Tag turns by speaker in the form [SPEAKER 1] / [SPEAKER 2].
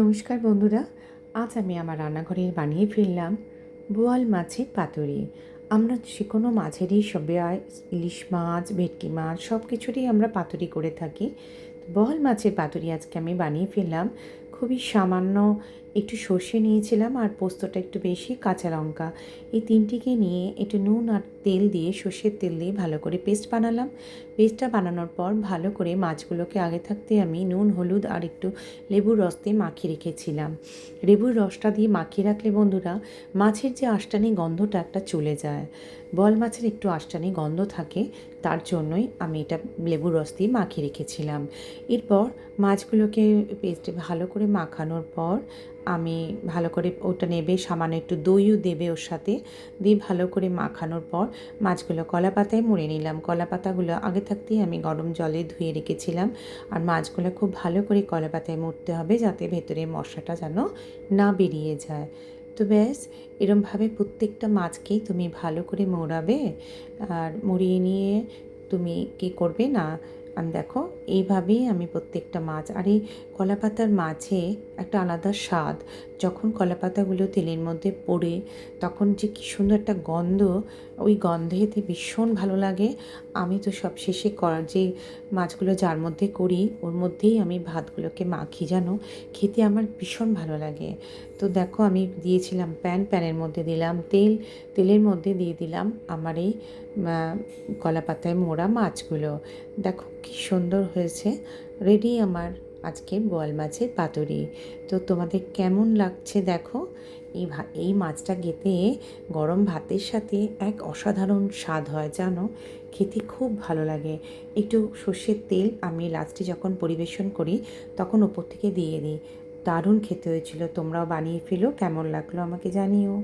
[SPEAKER 1] নমস্কার বন্ধুরা, আজ আমি আমার রান্নাঘরে বানিয়ে ফেললাম বোয়াল মাছের পাতুরি। আমরা যে কোনো মাছেরই ইলিশ মাছ, ভেটকি মাছ সব কিছুরই আমরা পাতুরি করে থাকি। বোয়াল মাছের পাতুরি আজকে আমি বানিয়ে ফেললাম। খুবই সামান্য একটু সর্ষে নিয়েছিলাম আর পোস্তটা একটু বেশি, কাঁচা লঙ্কা এই তিনটিকে নিয়ে একটু নুন আর তেল দিয়ে, সর্ষের তেল দিয়ে ভালো করে পেস্ট বানালাম। পেস্টটা বানানোর পর ভালো করে মাছগুলোকে আগে থাকতে আমি নুন, হলুদ আর একটু লেবুর রস দিয়ে মাখিয়ে রেখেছিলাম। লেবুর রসটা দিয়ে মাখিয়ে রাখলে বন্ধুরা মাছের যে আঁশটানি গন্ধটা একটা চলে যায়। বোয়াল মাছের একটু আঁশটানি গন্ধ থাকে, তার জন্যই আমি এটা লেবুর রস দিয়ে মাখিয়ে রেখেছিলাম। এরপর মাছগুলোকে পেস্টে ভালো করে মাখানোর পর আমি ভালো করে ওটা নেবে, সামান্য একটু দইও দেবে ওর সাথে, দিয়ে ভালো করে মাখানোর পর মাছগুলো কলা পাতায় মুড়ে নিলাম। কলা পাতাগুলো আগে থাকতেই আমি গরম জলে ধুয়ে রেখেছিলাম। আর মাছগুলো খুব ভালো করে কলা পাতায় মুড়তে হবে, যাতে ভেতরে মশলাটা যেন না বেরিয়ে যায়। তো ব্যাস, এরমভাবে প্রত্যেকটা মাছকেই তুমি ভালো করে মোড়াবে। আর মুড়িয়ে নিয়ে তুমি কী করবে না, আমি দেখো এইভাবেই আমি প্রত্যেকটা মাছ, আর এই কলাপাতার মাছে একটা আলাদা স্বাদ। যখন কলাপাতাগুলো তেলের মধ্যে পড়ে তখন যে কী সুন্দর একটা গন্ধ, ওই গন্ধেতে ভীষণ ভালো লাগে। আমি তো সব শেষে যে মাছগুলো যার মধ্যে করি ওর মধ্যেই আমি ভাতগুলোকে মাখি, জানো খেতে আমার ভীষণ ভালো লাগে। তো দেখো আমি দিয়েছিলাম প্যানের মধ্যে দিলাম তেল, তেলের মধ্যে দিয়ে দিলাম আমার এই কলা পাতায় মোড়া মাছগুলো। দেখো কী সুন্দর হয়েছে। রেডি আমার আজকে বোয়াল মাছের পাতুরি। তো তোমাদের কেমন লাগছে দেখো। এই মাছটা খেতে গরম ভাতের সাথে এক অসাধারণ স্বাদ হয়, জানো খেতে খুব ভালো লাগে। একটু সর্ষের তেল আমি লাস্টে যখন পরিবেশন করি তখন ওপর থেকে দিয়ে দিই। দারুণ খেতে হয়েছিল। তোমরাও বানিয়ে ফেলো, কেমন লাগলো আমাকে জানিও।